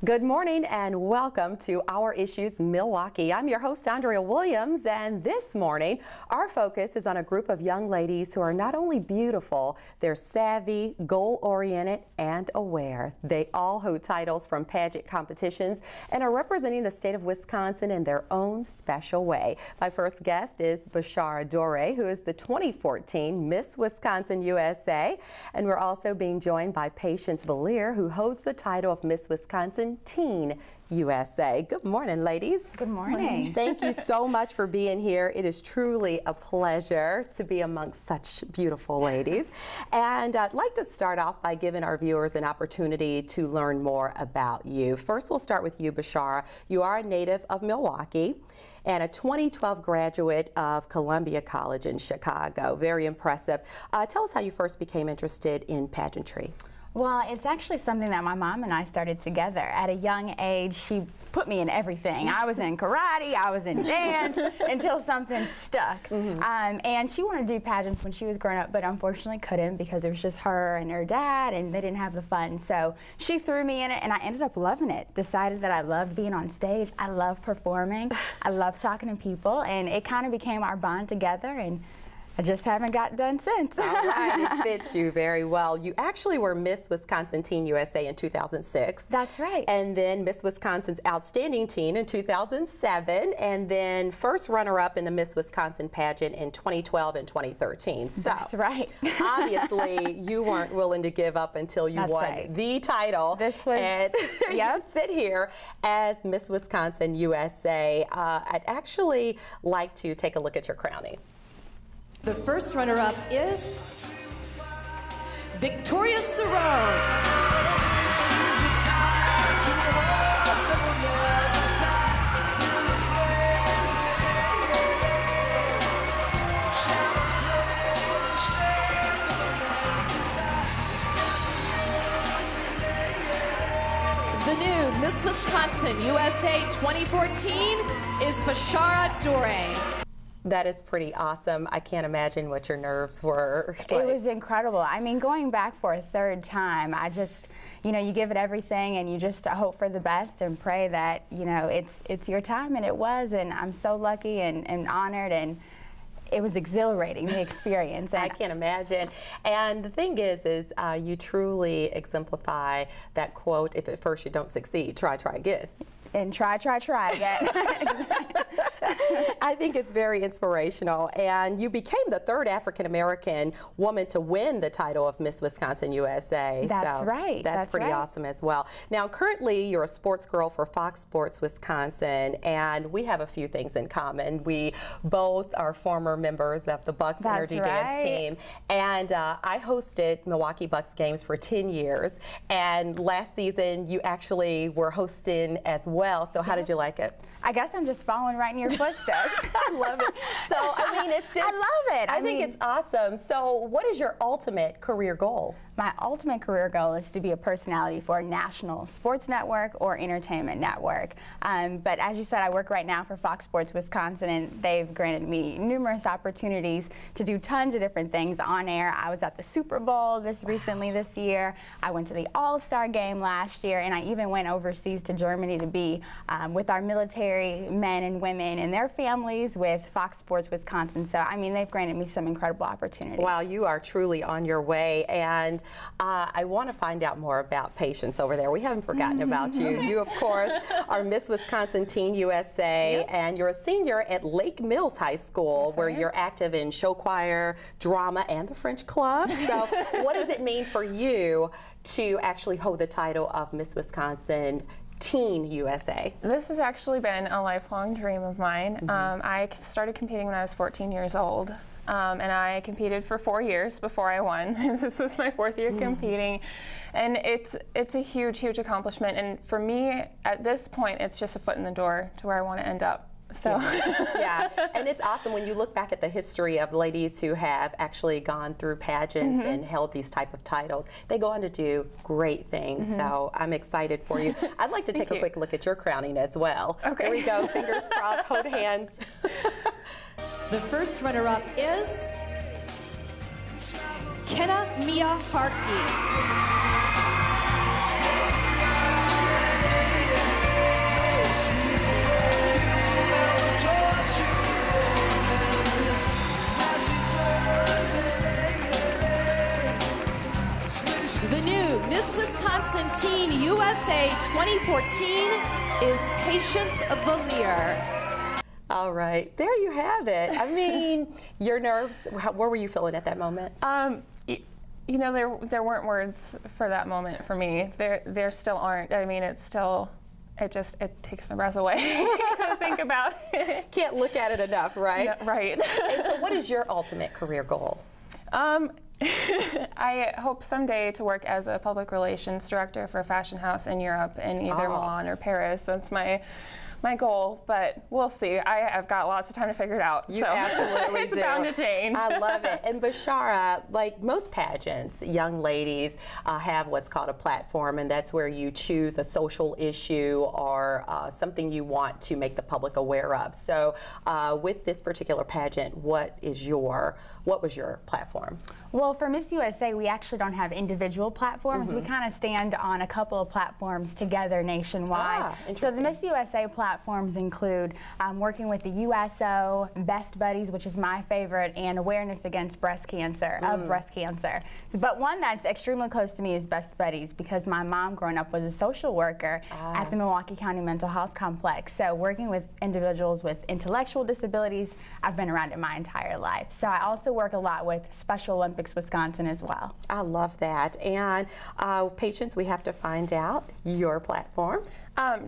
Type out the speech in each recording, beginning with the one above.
Good morning and welcome to Our Issues Milwaukee. I'm your host Andrea Williams, and this morning our focus is on a group of young ladies who are not only beautiful, they're savvy, goal-oriented, and aware. They all hold titles from pageant competitions and are representing the state of Wisconsin in their own special way. My first guest is Bishara Dorre, who is the 2014 Miss Wisconsin USA, and we're also being joined by Patience Vallier, who holds the title of Miss Wisconsin Teen USA. Good morning, ladies. Good morning. Thank you so much for being here. It is truly a pleasure to be amongst such beautiful ladies. And I'd like to start off by giving our viewers an opportunity to learn more about you. First, we'll start with you, Bishara. You are a native of Milwaukee and a 2012 graduate of Columbia College in Chicago. Very impressive. Tell us how you first became interested in pageantry. Well, it's actually something that my mom and I started together. At a young age, she put me in everything. I was in karate, I was in dance, until something stuck. And she wanted to do pageants when she was growing up, but unfortunately couldn't because it was just her and her dad, and they didn't have the fun. So she threw me in it, and I ended up loving it. Decided that I loved being on stage. I love performing. I love talking to people, and it kind of became our bond together. And I just haven't got done since. All right, it fits you very well. You actually were Miss Wisconsin Teen USA in 2006. That's right. And then Miss Wisconsin's Outstanding Teen in 2007, and then first runner-up in the Miss Wisconsin pageant in 2012 and 2013. So that's right. Obviously, you weren't willing to give up until you won the title. This was, and you sit here as Miss Wisconsin USA. I'd actually like to take a look at your crowning. The first runner-up is Victoria Cerrone. The new Miss Wisconsin USA 2014 is Bishara Dorre. That is pretty awesome. I can't imagine what your nerves were like. It was incredible. I mean, going back for a third time, I just, you know, you give it everything and you just hope for the best and pray that, you know, it's your time, and it was, and I'm so lucky and honored, and it was exhilarating, the experience. I can't imagine. And the thing is you truly exemplify that quote, if at first you don't succeed, try again. And try again. I think it's very inspirational. And you became the third African-American woman to win the title of Miss Wisconsin USA. That's right. That's pretty awesome as well. Now, currently, you're a sports girl for Fox Sports Wisconsin, and we have a few things in common. We both are former members of the Bucks Energy Dance team. And I hosted Milwaukee Bucks games for 10 years. And last season, you actually were hosting as well. So how did you like it? I guess I'm just following right in your footsteps. I love it. So, I mean, it's just, I love it. I think it's awesome. So, what is your ultimate career goal? My ultimate career goal is to be a personality for a national sports network or entertainment network. But as you said, I work right now for Fox Sports Wisconsin, and they've granted me numerous opportunities to do tons of different things on air. I was at the Super Bowl recently this year. I went to the All-Star game last year, and I even went overseas to Germany to be with our military men and women and their families with Fox Sports Wisconsin. So, I mean, they've granted me some incredible opportunities. Wow, you are truly on your way. And I want to find out more about Patience over there. We haven't forgotten about you. You, of course, are Miss Wisconsin Teen USA, and you're a senior at Lake Mills High School, where you're active in show choir, drama, and the French Club. So what does it mean for you to actually hold the title of Miss Wisconsin Teen USA? This has actually been a lifelong dream of mine. I started competing when I was 14 years old. And I competed for 4 years before I won. This was my 4th year competing, and it's a huge accomplishment. And for me, at this point, it's just a foot in the door to where I want to end up. So yeah, and it's awesome when you look back at the history of ladies who have actually gone through pageants and held these type of titles. They go on to do great things. So I'm excited for you. I'd like to take a quick look at your crowning as well. Okay. Here we go. Fingers crossed. Hold hands. The first runner-up is Kenna Mia Harkey. 2014 is Patience Vallier. All right, there you have it. I mean, your nerves, where were you feeling at that moment? You know, there weren't words for that moment for me. There still aren't. I mean, it takes my breath away to think about it. Can't look at it enough, right? Yeah, right. And so what is your ultimate career goal? I hope someday to work as a public relations director for a fashion house in Europe, in either Milan or Paris. That's my goal, but we'll see. I've got lots of time to figure it out. You absolutely it's do. bound to change. I love it. And Bishara, like most pageants, young ladies have what's called a platform, and that's where you choose a social issue or something you want to make the public aware of. So with this particular pageant, what was your platform? Well, for Miss USA, we actually don't have individual platforms. We kind of stand on a couple of platforms together nationwide. So the Miss USA platforms include working with the USO, Best Buddies, which is my favorite, and awareness against breast cancer, but one that's extremely close to me is Best Buddies, because my mom growing up was a social worker at the Milwaukee County Mental Health Complex. So working with individuals with intellectual disabilities, I've been around it my entire life. So I also work a lot with Special Olympics Wisconsin as well. I love that. And Patience, we have to find out your platform.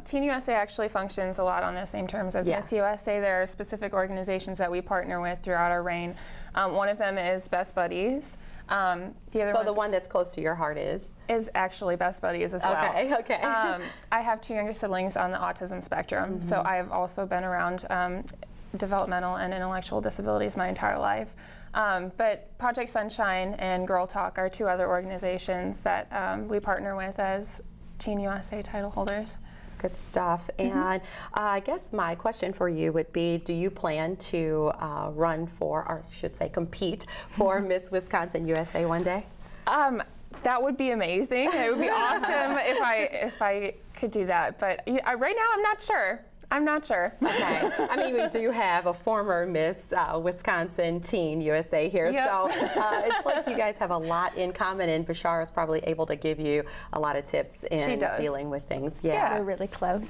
Teen USA actually functions a lot on the same terms as Miss USA. There are specific organizations that we partner with throughout our reign. One of them is Best Buddies. The one that's close to your heart is actually Best Buddies as well. Okay. I have two younger siblings on the autism spectrum, so I've also been around developmental and intellectual disabilities my entire life. But Project Sunshine and Girl Talk are two other organizations that we partner with as Teen USA title holders. Good stuff. And I guess my question for you would be, do you plan to run for, or I should say compete for Miss Wisconsin USA one day? That would be amazing. It would be awesome if I could do that. But right now, I'm not sure. Okay. I mean, we do have a former Miss Wisconsin Teen USA here, so it's like you guys have a lot in common, and Bishara is probably able to give you a lot of tips in dealing with things. Yeah, we're really close.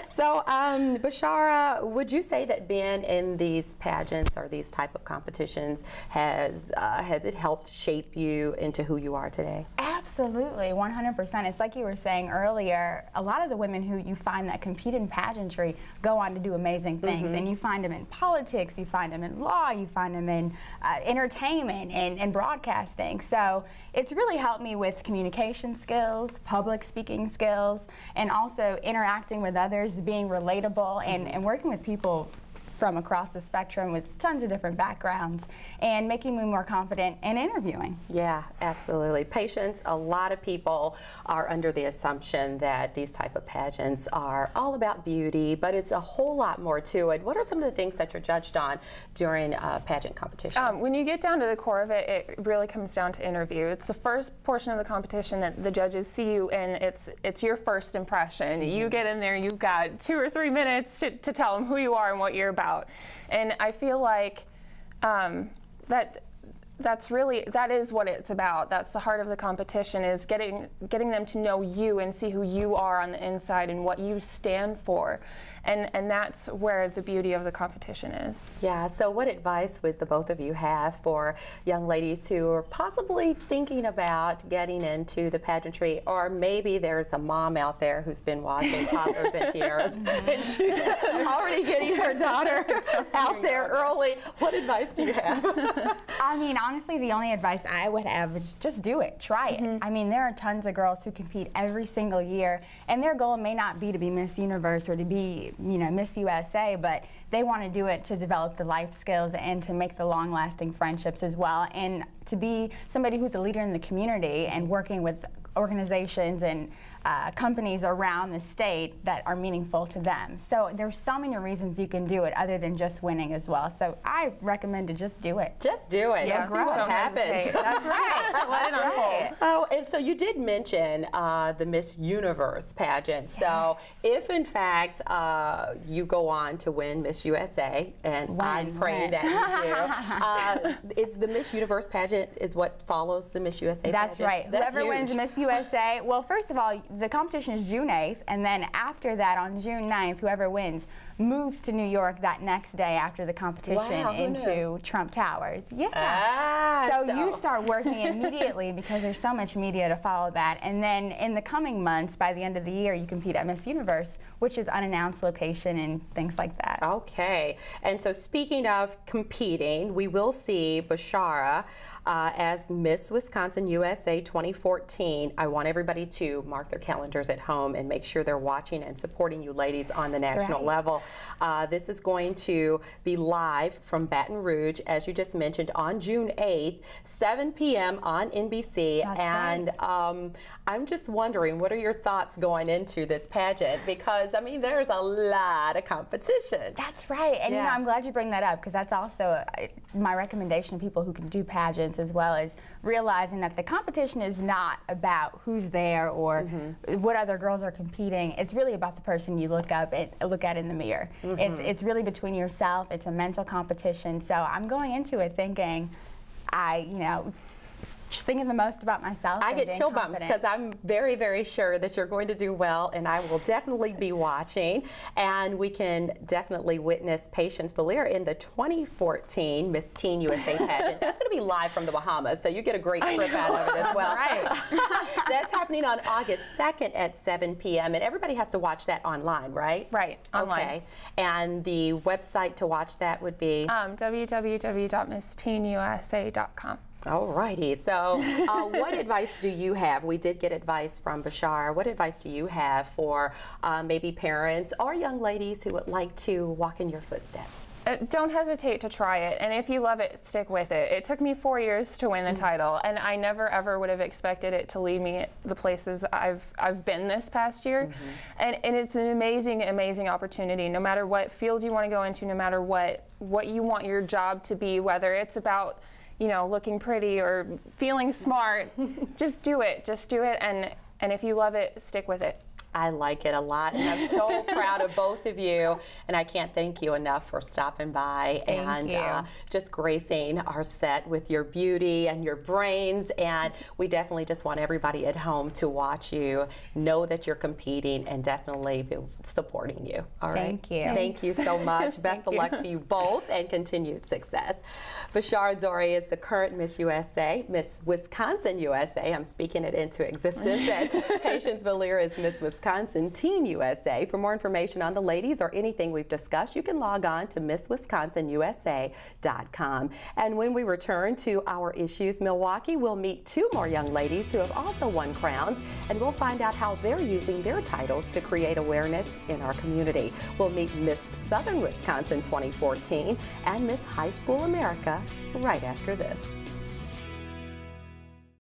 So, Bishara, would you say that being in these pageants or these type of competitions has it helped shape you into who you are today? Absolutely, 100%. It's like you were saying earlier, a lot of the women who you find that compete in pageantry go on to do amazing things, and you find them in politics, you find them in law, you find them in entertainment and broadcasting. So it's really helped me with communication skills, public speaking skills, and also interacting with others, being relatable, and working with people from across the spectrum with tons of different backgrounds, and making me more confident in interviewing. Yeah, absolutely. Patience, a lot of people are under the assumption that these type of pageants are all about beauty, but it's a whole lot more to it. What are some of the things that you're judged on during a pageant competition? When you get down to the core of it, it really comes down to interview. It's the first portion of the competition that the judges see you in. It's your first impression. You get in there, you've got 2 or 3 minutes to tell them who you are and what you're about. And I feel like that is what it's about. That's the heart of the competition, is getting them to know you and see who you are on the inside and what you stand for. And that's where the beauty of the competition is. Yeah, so what advice would the both of you have for young ladies who are possibly thinking about getting into the pageantry, or maybe there's a mom out there who's been watching Toddlers and Tiaras and she's already getting her daughter out there early. What advice do you have? I mean, honestly, the only advice I would have is just do it. Try it. I mean, there are tons of girls who compete every single year, and their goal may not be to be Miss Universe or to be, you know, Miss USA, but they want to do it to develop the life skills and to make the long-lasting friendships as well, and to be somebody who's a leader in the community and working with organizations and companies around the state that are meaningful to them. So there's so many reasons you can do it other than just winning as well. So I recommend to just do it. Just do it. Yeah, Let's see what happens. That's right. Let it unfold. Oh, and so you did mention the Miss Universe pageant. So if in fact you go on to win Miss USA, and I'm praying that you do, it's the Miss Universe pageant is what follows the Miss USA pageant? That's right. Whoever wins Miss USA, well, first of all, the competition is June 8th, and then after that, on June 9th, whoever wins moves to New York that next day after the competition into Trump Towers. Yeah. So you start working immediately because there's so much media to follow that. And then in the coming months, by the end of the year, you compete at Miss Universe, which is unannounced location and things like that. Okay. And so speaking of competing, we will see Bishara as Miss Wisconsin USA 2014. I want everybody to mark their calendars at home and make sure they're watching and supporting you ladies on the national level. This is going to be live from Baton Rouge, as you just mentioned, on June 8th, 7 p.m. on NBC. That's and right. I'm just wondering, what are your thoughts going into this pageant? Because, I mean, there's a lot of competition. That's right. And you know, I'm glad you bring that up, because that's also my recommendation to people who can do pageants, as well as realizing that the competition is not about who's there or what other girls are competing. It's really about the person you look at in the mirror. It's really between yourself. It's a mental competition. So I'm going into it thinking, just thinking the most about myself. I get chill bumps because I'm very, very sure that you're going to do well, and I will definitely be watching. And we can definitely witness Patience Vallier in the 2014 Miss Teen USA pageant. That's going to be live from the Bahamas, so you get a great trip out of it as well. That's happening on August 2nd at 7 p.m. and everybody has to watch that online, right? Right, online. Okay. And the website to watch that would be? www.missteenusa.com. Alrighty, so what advice do you have? We did get advice from Bishara. What advice do you have for maybe parents or young ladies who would like to walk in your footsteps? Don't hesitate to try it, and if you love it, stick with it. It took me 4 years to win the title, and I never ever would have expected it to lead me the places I've been this past year. And it's an amazing, amazing opportunity. No matter what field you want to go into, no matter what you want your job to be, whether it's about looking pretty or feeling smart, just do it. Just do it, and if you love it, stick with it. I like it a lot, and I'm so proud of both of you, and I can't thank you enough for stopping by and just gracing our set with your beauty and your brains. And we definitely just want everybody at home to watch you, know that you're competing, and definitely be supporting you. All right. Thank you. Thank you so much. Best of luck to you both, and continued success. Bishara Dorre is the current Miss USA, Miss Wisconsin USA. I'm speaking it into existence. And Patience Vallier is Miss Wisconsin Teen USA. For more information on the ladies or anything we've discussed, you can log on to MissWisconsinUSA.com. And when we return to Our Issues Milwaukee, we'll meet 2 more young ladies who have also won crowns, and we'll find out how they're using their titles to create awareness in our community. We'll meet Miss Southern Wisconsin 2014 and Miss High School America right after this.